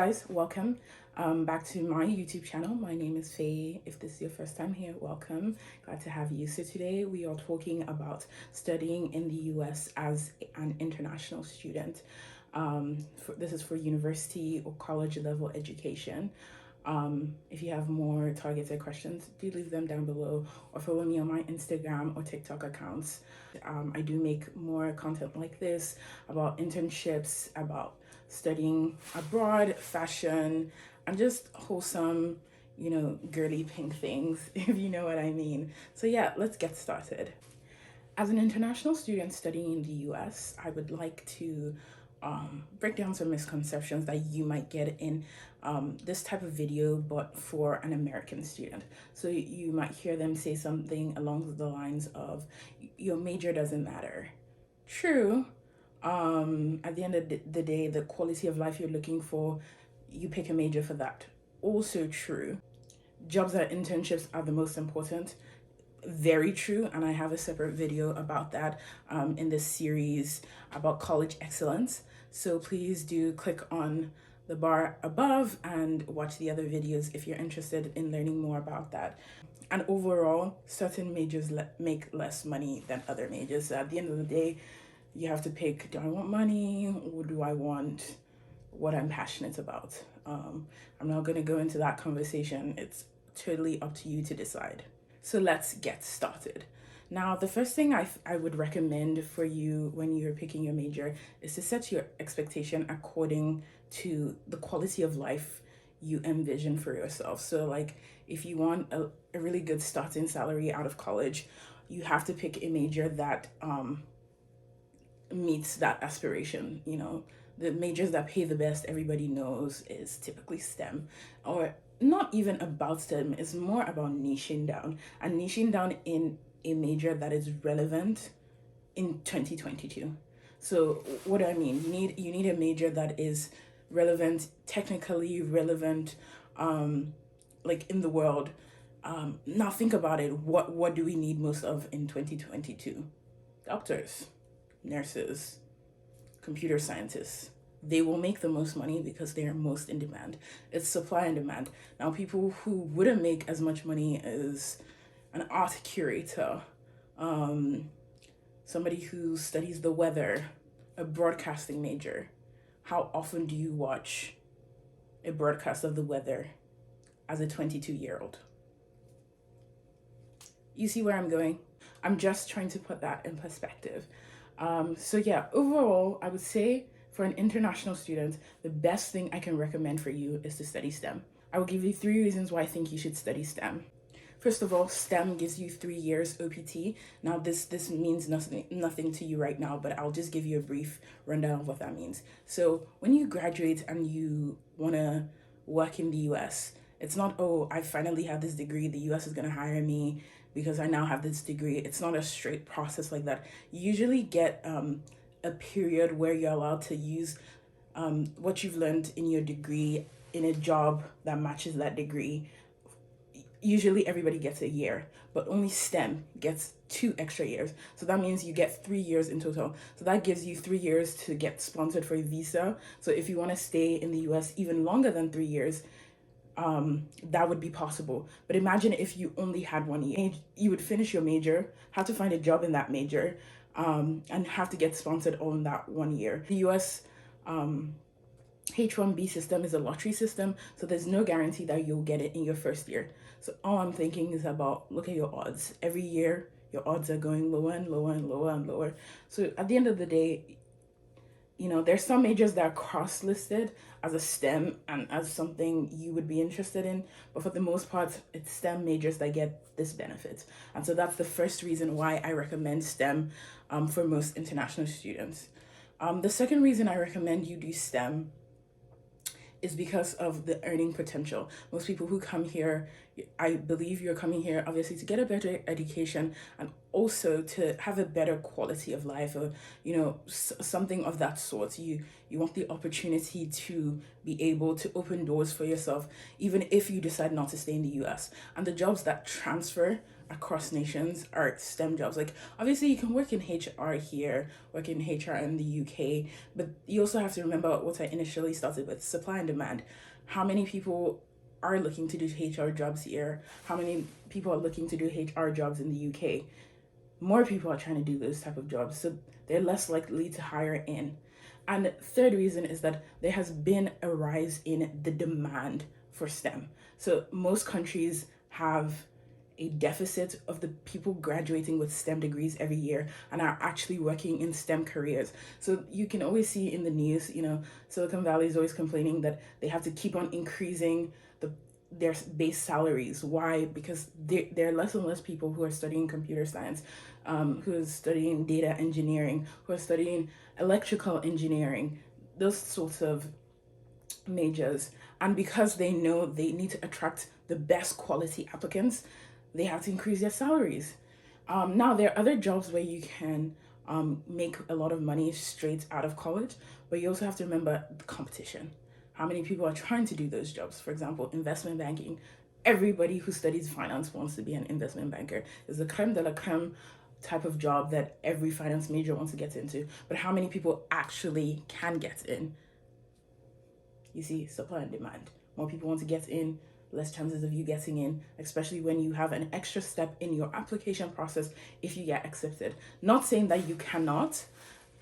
guys, welcome back to my YouTube channel. My name is Faye. If this is your first time here, welcome. Glad to have you. So today we are talking about studying in the US as an international student. This is for university or college level education. If you have more targeted questions, do leave them down below or follow me on my Instagram or TikTok accounts. I do make more content like this about internships, about studying abroad, fashion, and just wholesome, girly pink things, if you know what I mean. So yeah, let's get started. As an international student studying in the US, I would like to break down some misconceptions that you might get in this type of video, but for an American student. So you might hear them say something along the lines of, your major doesn't matter. True. At the end of the day, the quality of life you're looking for, you pick a major for that. Also true. Jobs and internships are the most important. Very true, and I have a separate video about that in this series about college excellence. So please do click on the bar above and watch the other videos if you're interested in learning more about that. And overall, certain majors make less money than other majors. So at the end of the day, you have to pick, do I want money or do I want what I'm passionate about? I'm not going to go into that conversation. It's totally up to you to decide. So let's get started. Now, the first thing I would recommend for you when you're picking your major is to set your expectation according to the quality of life you envision for yourself. So like if you want a really good starting salary out of college, you have to pick a major that meets that aspiration. The majors that pay the best, everybody knows, is typically STEM, or not even about STEM. It's more about niching down in a major that is relevant in 2022. So what do I mean? You need a major that is relevant, technically relevant, like in the world. Now think about it. What do we need most of in 2022? Doctors, nurses, computer scientists. They will make the most money because they are most in demand. It's supply and demand. Now, people who wouldn't make as much money as an art curator, somebody who studies the weather, a broadcasting major. How often do you watch a broadcast of the weather as a 22-year-old? You see where I'm going? I'm just trying to put that in perspective. So yeah, overall, I would say for an international student, the best thing I can recommend for you is to study STEM. I will give you 3 reasons why I think you should study STEM. First of all, STEM gives you 3 years OPT. Now this means nothing to you right now, but I'll just give you a brief rundown of what that means. So when you graduate and you want to work in the US, it's not, oh, I finally have this degree, the US is going to hire me because I now have this degree. It's not a straight process like that. You usually get a period where you're allowed to use what you've learned in your degree in a job that matches that degree. Usually everybody gets a year, but only STEM gets 2 extra years. So that means you get 3 years in total. So that gives you 3 years to get sponsored for a visa. So if you want to stay in the US even longer than 3 years, that would be possible. But imagine if you only had 1 year. You would finish your major, have to find a job in that major, and have to get sponsored all in that 1 year. The US H1B system is a lottery system, so there's no guarantee that you'll get it in your first year. So all I'm thinking is about, look at your odds. Every year, your odds are going lower and lower and lower and lower. So at the end of the day, there's some majors that are cross-listed as a STEM and as something you would be interested in, but for the most part, it's STEM majors that get this benefit. And so that's the first reason why I recommend STEM for most international students. The second reason I recommend you do STEM is because of the earning potential. Most people who come here, I believe you're coming here obviously to get a better education and also to have a better quality of life, or something of that sort. You want the opportunity to be able to open doors for yourself, even if you decide not to stay in the US. And the jobs that transfer across nations are STEM jobs. Like, obviously you can work in HR here, work in HR in the UK, but you also have to remember what I initially started with, supply and demand. How many people are looking to do HR jobs here? How many people are looking to do HR jobs in the UK? More people are trying to do those type of jobs, so they're less likely to hire in. And third reason is that there has been a rise in the demand for STEM. So most countries have a deficit of the people graduating with STEM degrees every year and are actually working in STEM careers. So you can always see in the news, Silicon Valley is always complaining that they have to keep on increasing their base salaries. Why? Because there are less and less people who are studying computer science, who are studying data engineering, who are studying electrical engineering, those sorts of majors. And because they know they need to attract the best quality applicants, they have to increase their salaries. Now, there are other jobs where you can make a lot of money straight out of college, but you also have to remember the competition. How many people are trying to do those jobs? For example, investment banking. Everybody who studies finance wants to be an investment banker. It's the creme de la creme type of job that every finance major wants to get into. But how many people actually can get in? You see, supply and demand. More people want to get in, less chances of you getting in, especially when you have an extra step in your application process if you get accepted. Not saying that you cannot,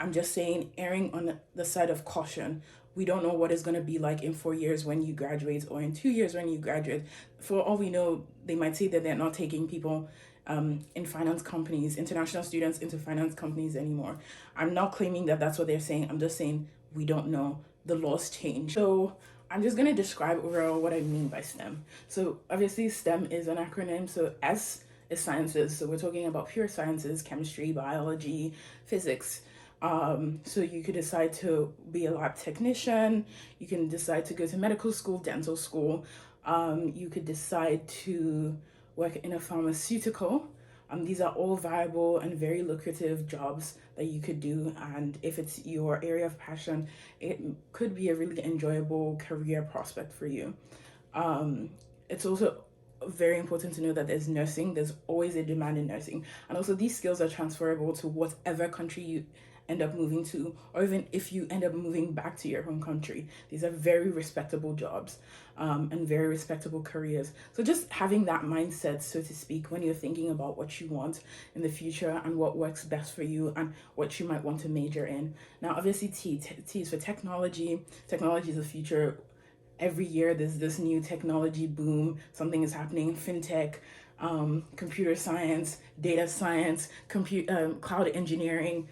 I'm just saying erring on the side of caution. We don't know what it's going to be like in 4 years when you graduate, or in 2 years when you graduate. For all we know, they might say that they're not taking people in finance companies, international students into finance companies anymore. I'm not claiming that that's what they're saying. I'm just saying we don't know. The laws change. So I'm just going to describe overall what I mean by STEM. So obviously STEM is an acronym. So S is sciences. So we're talking about pure sciences, chemistry, biology, physics. So you could decide to be a lab technician. You can decide to go to medical school, dental school. You could decide to work in a pharmaceutical. These are all viable and very lucrative jobs that you could do. And if it's your area of passion, it could be a really enjoyable career prospect for you. It's also very important to know that there's nursing. There's always a demand in nursing. And also these skills are transferable to whatever country you end up moving to, or even if you end up moving back to your home country. These are very respectable jobs and very respectable careers. So just having that mindset, so to speak, when you're thinking about what you want in the future and what works best for you and what you might want to major in. Now, obviously T is for technology. Technology is the future. Every year there's this new technology boom. Something is happening. Fintech, computer science, data science, cloud engineering.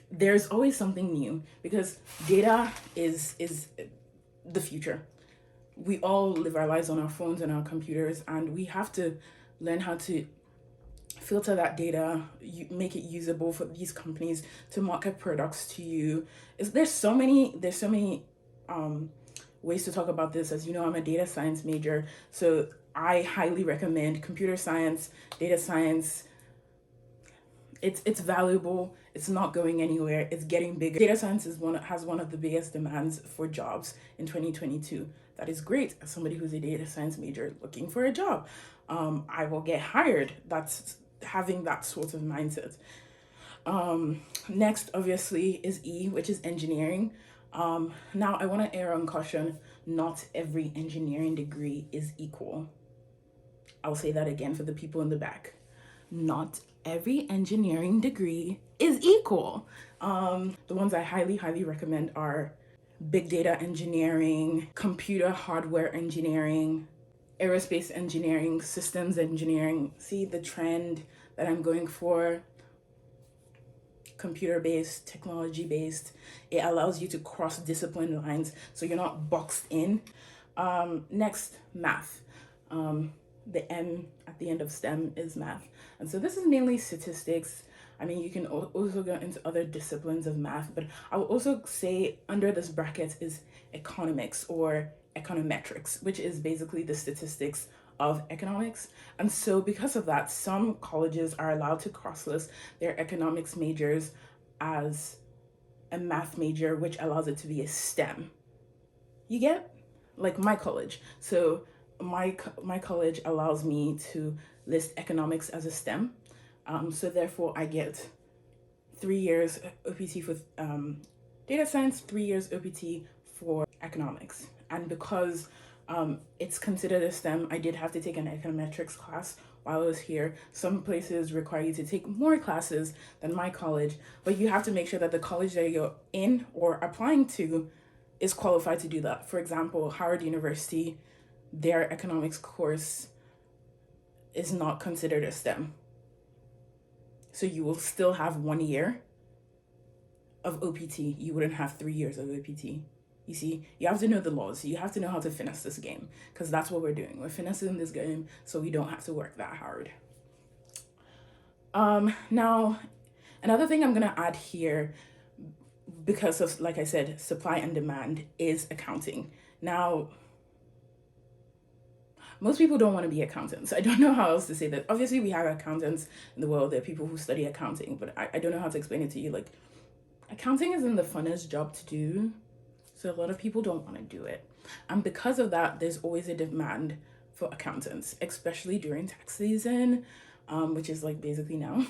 There's always something new because data is the future. We all live our lives on our phones and our computers, and we have to learn how to filter that data, make it usable for these companies to market products to you. There's so many ways to talk about this. As you know, I'm a data science major, so I highly recommend computer science, data science. It's valuable. It's not going anywhere. It's getting bigger. Data science has one of the biggest demands for jobs in 2022. That is great. As somebody who's a data science major looking for a job, I will get hired. That's having that sort of mindset. Next, obviously, is E, which is engineering. Now, I want to err on caution. Not every engineering degree is equal. I'll say that again for the people in the back. Not every engineering degree is equal. The ones I highly recommend are big data engineering, computer hardware engineering, aerospace engineering, systems engineering. See the trend that I'm going for? Computer-based, technology-based. It allows you to cross discipline lines so you're not boxed in. Next, math. The M at the end of STEM is math. And so this is mainly statistics. I mean, you can also go into other disciplines of math, but I would also say under this bracket is economics or econometrics, which is basically the statistics of economics. And so because of that, some colleges are allowed to cross-list their economics majors as a math major, which allows it to be a STEM. You get? Like my college. So my college allows me to list economics as a STEM. So therefore I get 3 years OPT for data science, 3 years OPT for economics. And because it's considered a STEM, I did have to take an econometrics class while I was here. Some places require you to take more classes than my college, but you have to make sure that the college that you're in or applying to is qualified to do that. For example, Howard University, their economics course is not considered a STEM. So you will still have 1 year of OPT. You wouldn't have 3 years of OPT. You see, you have to know the laws. You have to know how to finesse this game, because that's what we're doing. We're finessing this game so we don't have to work that hard. Now, another thing I'm gonna add here, because of, like I said, supply and demand, is accounting. Now, most people don't want to be accountants. I don't know how else to say that. Obviously, we have accountants in the world. There are people who study accounting, but I don't know how to explain it to you. Like, accounting isn't the funnest job to do, so a lot of people don't want to do it. And because of that, there's always a demand for accountants, especially during tax season, which is like basically now.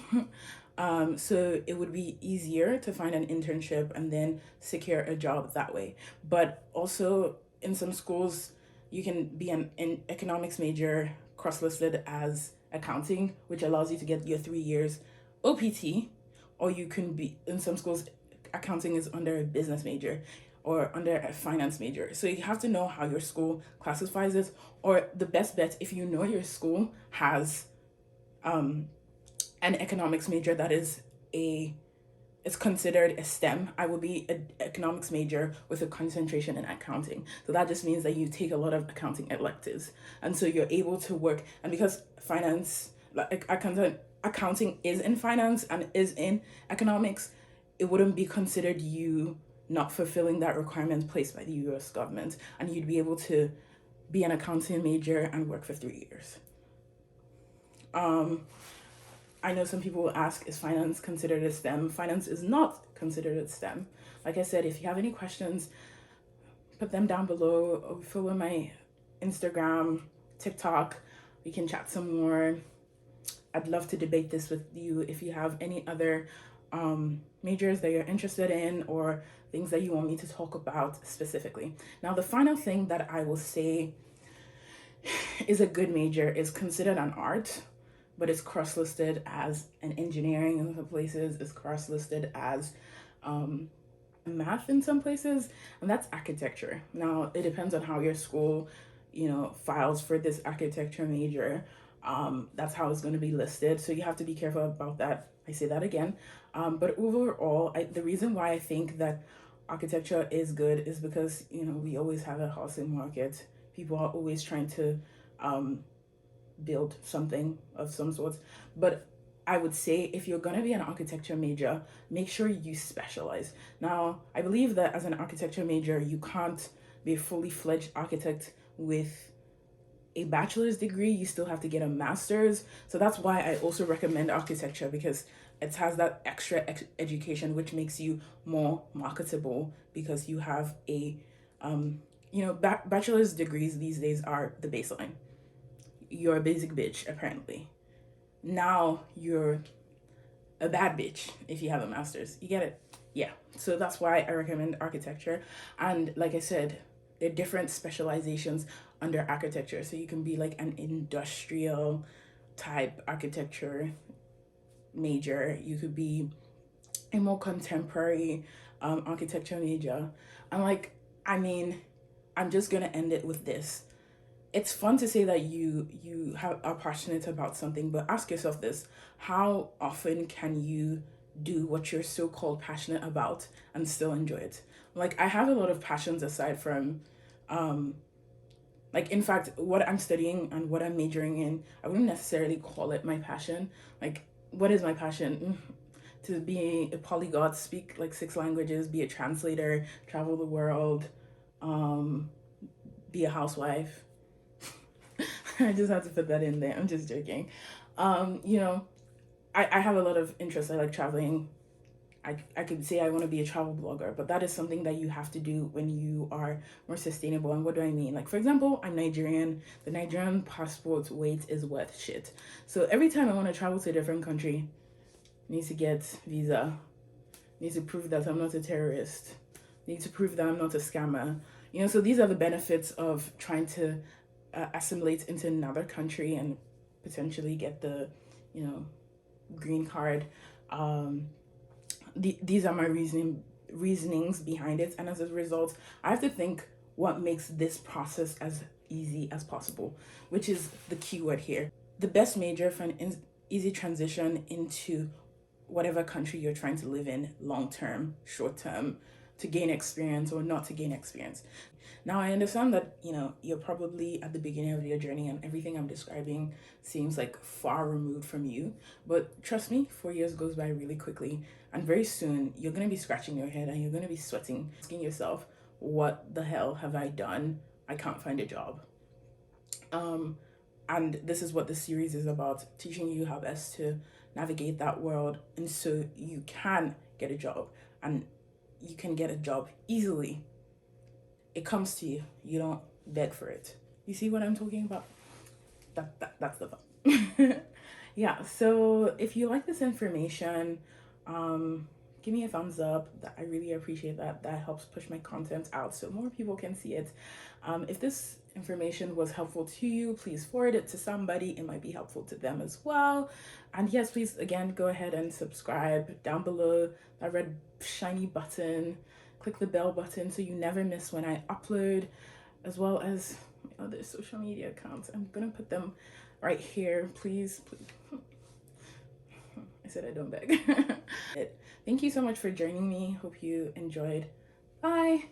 So it would be easier to find an internship and then secure a job that way. But also in some schools, you can be an economics major cross-listed as accounting, which allows you to get your 3 years OPT, or you can be, in some schools, accounting is under a business major or under a finance major. So you have to know how your school classifies it, or the best bet, if you know your school has an economics major that is it's considered a STEM, I will be an economics major with a concentration in accounting. So that just means that you take a lot of accounting electives. And so you're able to work, and because finance, like accounting is in finance and is in economics, it wouldn't be considered you not fulfilling that requirement placed by the US government. And you'd be able to be an accounting major and work for 3 years. I know some people will ask, is finance considered a STEM? Finance is not considered a STEM. Like I said, if you have any questions, put them down below, or follow my Instagram, TikTok. We can chat some more. I'd love to debate this with you. If you have any other majors that you're interested in, or things that you want me to talk about specifically. Now, the final thing that I will say is a good major is considered an art, but it's cross-listed as an engineering in some places, it's cross-listed as math in some places, and that's architecture. Now, it depends on how your school, files for this architecture major. That's how it's going to be listed, so you have to be careful about that. I say that again. But overall, the reason why I think that architecture is good is because, we always have a housing market. People are always trying to build something of some sort. But I would say, if you're going to be an architecture major, make sure you specialize. Now, I believe that as an architecture major, you can't be a fully fledged architect with a bachelor's degree. You still have to get a master's. So that's why I also recommend architecture, because it has that extra education, which makes you more marketable, because you have a bachelor's degrees these days are the baseline. You're a basic bitch, apparently. Now you're a bad bitch if you have a master's. You get it? Yeah. So that's why I recommend architecture. And like I said, there are different specializations under architecture. So you can be like an industrial type architecture major. You could be a more contemporary architecture major. And I'm just gonna end it with this. It's fun to say that you are passionate about something, but ask yourself this: how often can you do what you're so-called passionate about and still enjoy it? Like, I have a lot of passions aside from in fact, what I'm studying and what I'm majoring in, I wouldn't necessarily call it my passion. Like, what is my passion? To be a polyglot, speak like 6 languages, be a translator, travel the world, be a housewife. I just had to put that in there. I'm just joking. I have a lot of interests. I like traveling. I could say I want to be a travel blogger, but that is something that you have to do when you are more sustainable. And what do I mean? Like, for example, I'm Nigerian. The Nigerian passport weight is worth shit. So every time I want to travel to a different country, I need to get visa. I need to prove that I'm not a terrorist. I need to prove that I'm not a scammer. You know, so these are the benefits of trying to assimilate into another country and potentially get the, you know, green card. These are my reasonings behind it, and as a result, I have to think what makes this process as easy as possible, which is the key word here. The best major for an easy transition into whatever country you're trying to live in, long term, short term, to gain experience or not to gain experience. Now, I understand that, you know, you're probably at the beginning of your journey and everything I'm describing seems like far removed from you. But trust me, 4 years goes by really quickly. And very soon, you're going to be scratching your head and you're going to be sweating, asking yourself, what the hell have I done? I can't find a job. And this is what the series is about, teaching you how best to navigate that world. And so you can get a job, and you can get a job easily. It comes to you. You don't beg for it. You see what I'm talking about? That's the fun. Yeah, so if you like this information, give me a thumbs up. I really appreciate that. That helps push my content out so more people can see it. If this information was helpful to you, please forward it to somebody. It might be helpful to them as well. And yes, please, again, go ahead and subscribe down below, that red shiny button. Click the bell button so you never miss when I upload, as well as my other social media accounts. I'm gonna put them right here. Please. I said I don't beg. Thank you so much for joining me. Hope you enjoyed. Bye.